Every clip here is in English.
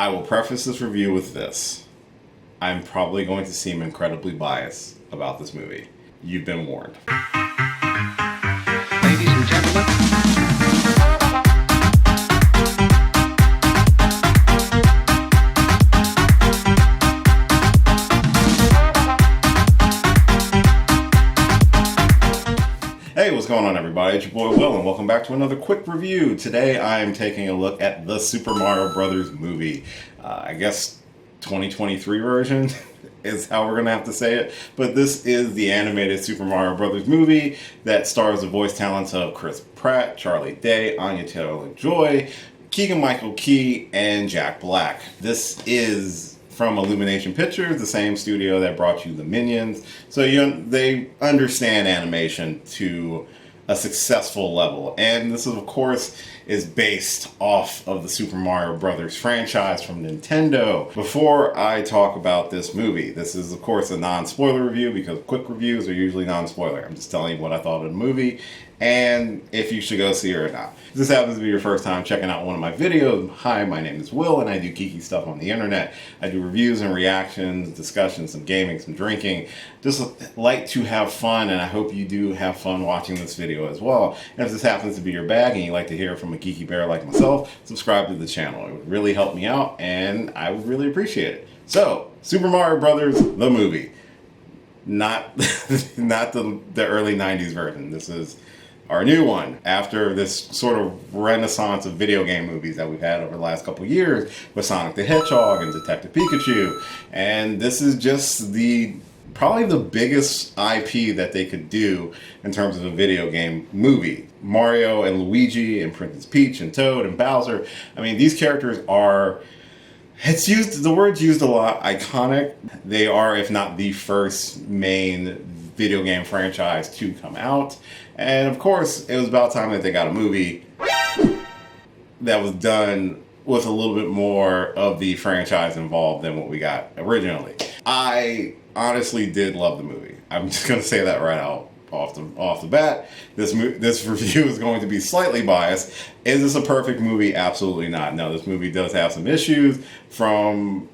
I will preface this review with this. I'm probably going to seem incredibly biased about this movie. You've been warned. Ladies and gentlemen. Hey, what's going on everybody? It's your boy Will and welcome back to another quick review. Today I am taking a look at the Super Mario Brothers movie. I guess 2023 version is how we're going to have to say it. But this is the animated Super Mario Brothers movie that stars the voice talents of Chris Pratt, Charlie Day, Anya Taylor-Joy, Keegan-Michael Key, and Jack Black. This is from Illumination Pictures, the same studio that brought you the Minions. So they understand animation to a successful level. And this, of course, is based off of the Super Mario Brothers franchise from Nintendo. Before I talk about this movie, this is, of course, a non-spoiler review because quick reviews are usually non-spoiler. I'm just telling you what I thought of the movie and if you should go see it or not. If this happens to be your first time checking out one of my videos, hi, my name is Will and I do geeky stuff on the internet. I do reviews and reactions, discussions, some gaming, some drinking. Just like to have fun, and I hope you do have fun watching this video as well. And if this happens to be your bag and you like to hear from a geeky bear like myself, subscribe to the channel. It would really help me out and I would really appreciate it. So, Super Mario Brothers, the movie. Not the early 90s version. This is our new one after this sort of renaissance of video game movies that we've had over the last couple of years with Sonic the Hedgehog and Detective Pikachu. And this is just probably the biggest IP that they could do in terms of a video game movie. Mario and Luigi and Princess Peach and Toad and Bowser. I mean, these characters are, the word's used a lot, iconic. They are, if not the first main video game franchise to come out. And of course, it was about time that they got a movie that was done with a little bit more of the franchise involved than what we got originally. I honestly did love the movie. I'm just going to say that right out off the bat. This review is going to be slightly biased. Is this a perfect movie? Absolutely not. No, this movie does have some issues from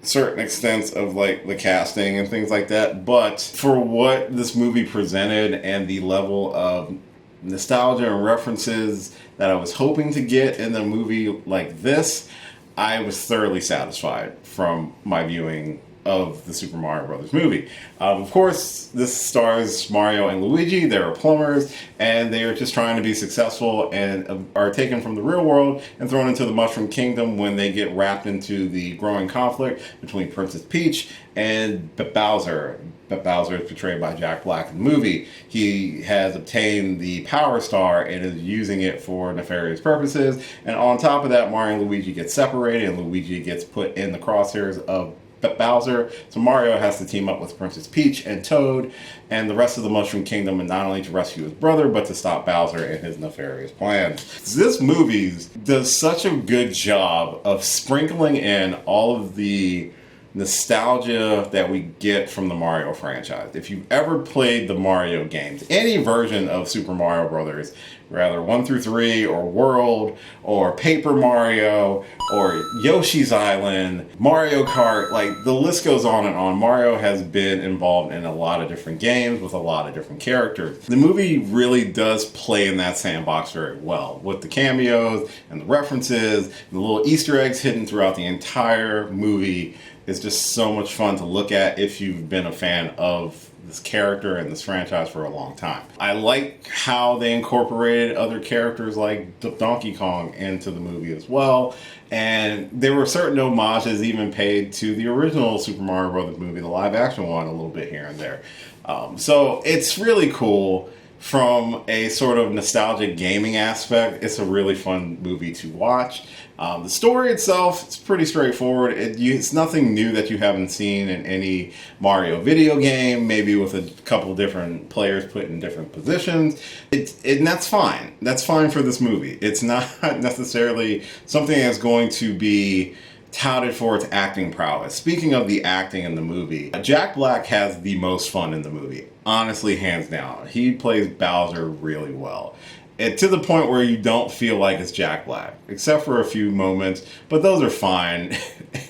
certain extents of like the casting and things like that, but for what this movie presented and the level of nostalgia and references that I was hoping to get in a movie like this, I was thoroughly satisfied from my viewing of the Super Mario Brothers movie. Of course, this stars Mario and Luigi. They're plumbers, and they are just trying to be successful and are taken from the real world and thrown into the Mushroom Kingdom when they get wrapped into the growing conflict between Princess Peach and Bowser. Bowser is portrayed by Jack Black in the movie. He has obtained the Power Star and is using it for nefarious purposes. And on top of that, Mario and Luigi get separated, and Luigi gets put in the crosshairs of Bowser. So Mario has to team up with Princess Peach and Toad and the rest of the Mushroom Kingdom, and not only to rescue his brother, but to stop Bowser and his nefarious plans. This movie does such a good job of sprinkling in all of the nostalgia that we get from the Mario franchise. If you've ever played the Mario games, any version of Super Mario Brothers, rather 1 through 3 or World or Paper Mario or Yoshi's Island, Mario Kart, like the list goes on and on. Mario has been involved in a lot of different games with a lot of different characters. The movie really does play in that sandbox very well with the cameos and the references and the little Easter eggs hidden throughout the entire movie. It's just so much fun to look at if you've been a fan of this character and this franchise for a long time. I like how they incorporated other characters like Donkey Kong into the movie as well. And there were certain homages even paid to the original Super Mario Brothers movie, the live action one, a little bit here and there. So it's really cool. From a sort of nostalgic gaming aspect, it's a really fun movie to watch. The story itself, it's pretty straightforward. It's nothing new that you haven't seen in any Mario video game, maybe with a couple different players put in different positions. And that's fine. That's fine for this movie. It's not necessarily something that's going to be touted for its acting prowess. Speaking of the acting in the movie, Jack Black has the most fun in the movie. Honestly, hands down. He plays Bowser really well. to the point where you don't feel like it's Jack Black, except for a few moments, but those are fine.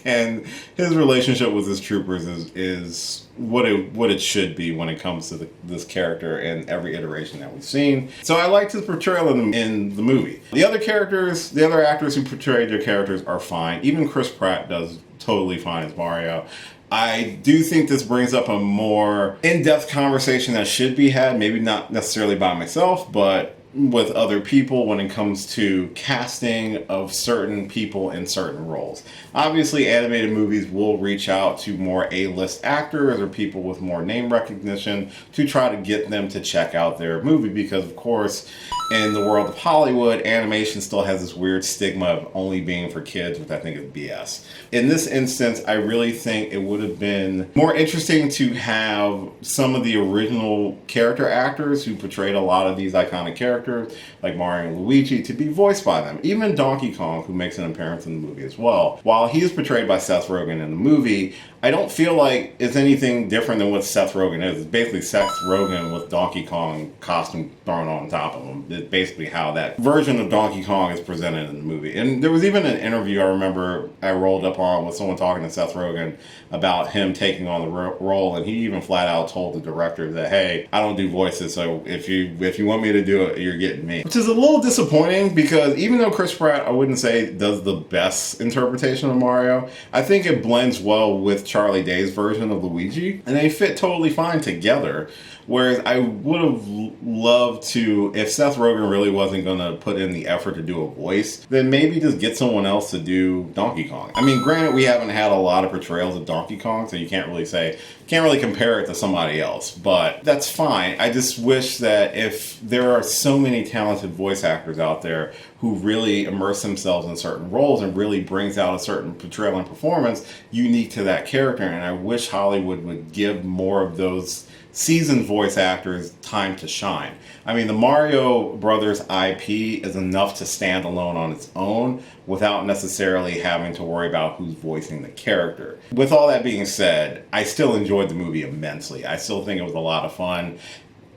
And his relationship with his troopers is what it should be when it comes to this character in every iteration that we've seen. So I liked his portrayal in the movie. The other actors who portrayed their characters are fine. Even Chris Pratt does totally fine as Mario. I do think this brings up a more in-depth conversation that should be had, maybe not necessarily by myself, but with other people when it comes to casting of certain people in certain roles. Obviously, animated movies will reach out to more A-list actors or people with more name recognition to try to get them to check out their movie because, of course, in the world of Hollywood, animation still has this weird stigma of only being for kids, which I think is BS. In this instance, I really think it would have been more interesting to have some of the original character actors who portrayed a lot of these iconic characters, like Mario and Luigi, to be voiced by them. Even Donkey Kong, who makes an appearance in the movie as well. While he is portrayed by Seth Rogen in the movie, I don't feel like it's anything different than what Seth Rogen is. It's basically Seth Rogen with Donkey Kong costume thrown on top of him. It's basically how that version of Donkey Kong is presented in the movie. And there was even an interview I remember I rolled up on with someone talking to Seth Rogen about him taking on the role, and he even flat out told the director that, hey, I don't do voices, so if you want me to do it, you're getting me. Which is a little disappointing because even though Chris Pratt, I wouldn't say does the best interpretation of Mario, I think it blends well with Charlie Day's version of Luigi, and they fit totally fine together. Whereas I would have loved to, if Seth Rogen really wasn't going to put in the effort to do a voice, then maybe just get someone else to do Donkey Kong. I mean, granted, we haven't had a lot of portrayals of Donkey Kong, so you can't really compare it to somebody else, but that's fine. I just wish that if there are so many talented voice actors out there who really immerse themselves in certain roles and really brings out a certain portrayal and performance unique to that character, and I wish Hollywood would give more of those seasoned voice actors time to shine. I mean, the Mario Brothers IP is enough to stand alone on its own without necessarily having to worry about who's voicing the character. With all that being said, I still enjoyed the movie immensely. I still think it was a lot of fun.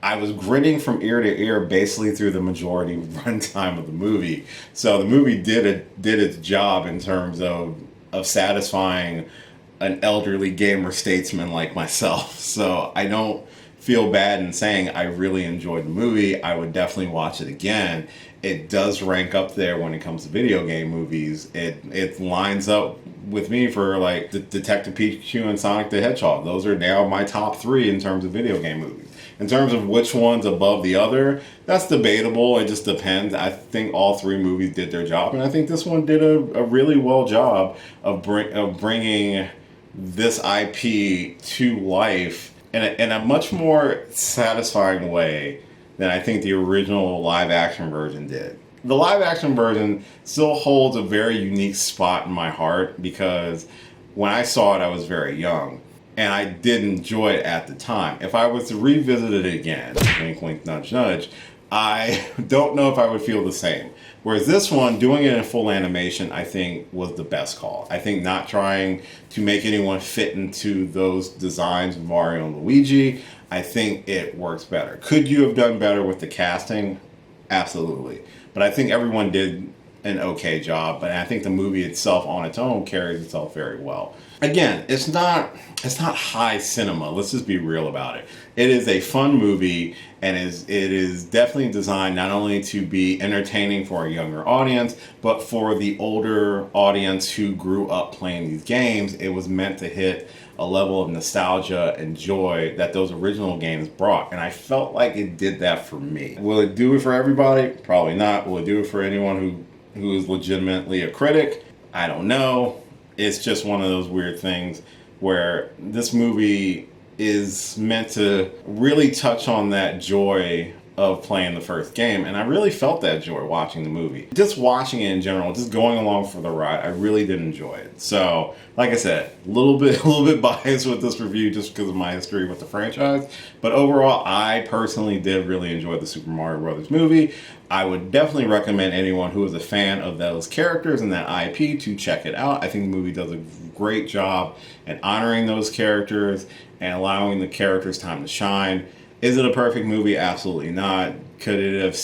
I was grinning from ear to ear basically through the majority runtime of the movie. So the movie did its job in terms of satisfying an elderly gamer statesman like myself. So I don't feel bad in saying I really enjoyed the movie. I would definitely watch it again. It does rank up there when it comes to video game movies. It lines up with me for like Detective Pikachu and Sonic the Hedgehog. Those are now my top 3 in terms of video game movies. In terms of which one's above the other, that's debatable. It just depends. I think all 3 movies did their job, and I think this one did a really well job of bringing this IP to life in a much more satisfying way than I think the original live action version did. The live action version still holds a very unique spot in my heart because when I saw it, I was very young and I did enjoy it at the time. If I was to revisit it again, wink, wink, nudge, nudge, I don't know if I would feel the same. Whereas this one, doing it in full animation, I think was the best call. I think not trying to make anyone fit into those designs of Mario and Luigi, I think it works better. Could you have done better with the casting? Absolutely. But I think everyone did an okay job, but I think the movie itself on its own carries itself very well. Again, it's not high cinema. Let's just be real about it. It is a fun movie, and it is definitely designed not only to be entertaining for a younger audience, but for the older audience who grew up playing these games. It was meant to hit a level of nostalgia and joy that those original games brought, and I felt like it did that for me. Will it do it for everybody? Probably not. Will it do it for anyone who is legitimately a critic? I don't know. It's just one of those weird things where this movie is meant to really touch on that joy of playing the first game, and I really felt that joy watching the movie. Just watching it in general, just going along for the ride, I really did enjoy it. So, like I said, a little bit biased with this review just because of my history with the franchise, but overall, I personally did really enjoy the Super Mario Brothers movie. I would definitely recommend anyone who is a fan of those characters and that IP to check it out. I think the movie does a great job at honoring those characters and allowing the characters time to shine. Is it a perfect movie? Absolutely not. Could it have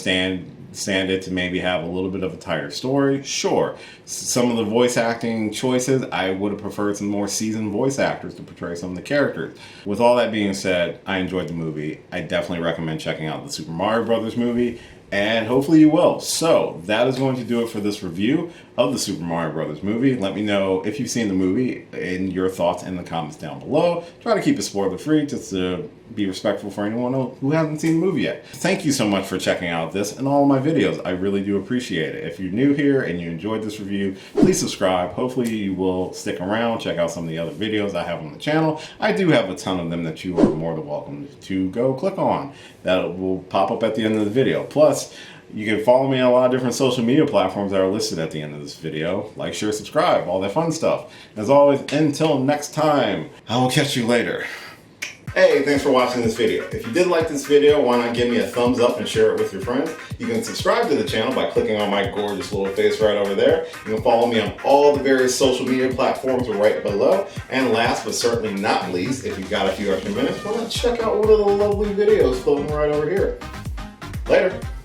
stand it to maybe have a little bit of a tighter story? Sure. Some of the voice acting choices, I would have preferred some more seasoned voice actors to portray some of the characters. With all that being said, I enjoyed the movie. I definitely recommend checking out the Super Mario Brothers movie, and hopefully you will. So that is going to do it for this review of the Super Mario Brothers movie. Let me know if you've seen the movie and your thoughts in the comments down below. Try to keep it spoiler free just to be respectful for anyone who hasn't seen the movie yet. Thank you so much for checking out this and all of my videos. I really do appreciate it. If you're new here and you enjoyed this review, please subscribe. Hopefully you will stick around, check out some of the other videos I have on the channel. I do have a ton of them that you are more than welcome to go click on. That will pop up at the end of the video. Plus, you can follow me on a lot of different social media platforms that are listed at the end of this video. Like, share, subscribe, all that fun stuff. As always, until next time, I will catch you later. Hey, thanks for watching this video. If you did like this video, why not give me a thumbs up and share it with your friends? You can subscribe to the channel by clicking on my gorgeous little face right over there. You can follow me on all the various social media platforms right below. And last but certainly not least, if you've got a few extra minutes, why not check out one of the lovely videos floating right over here. Later.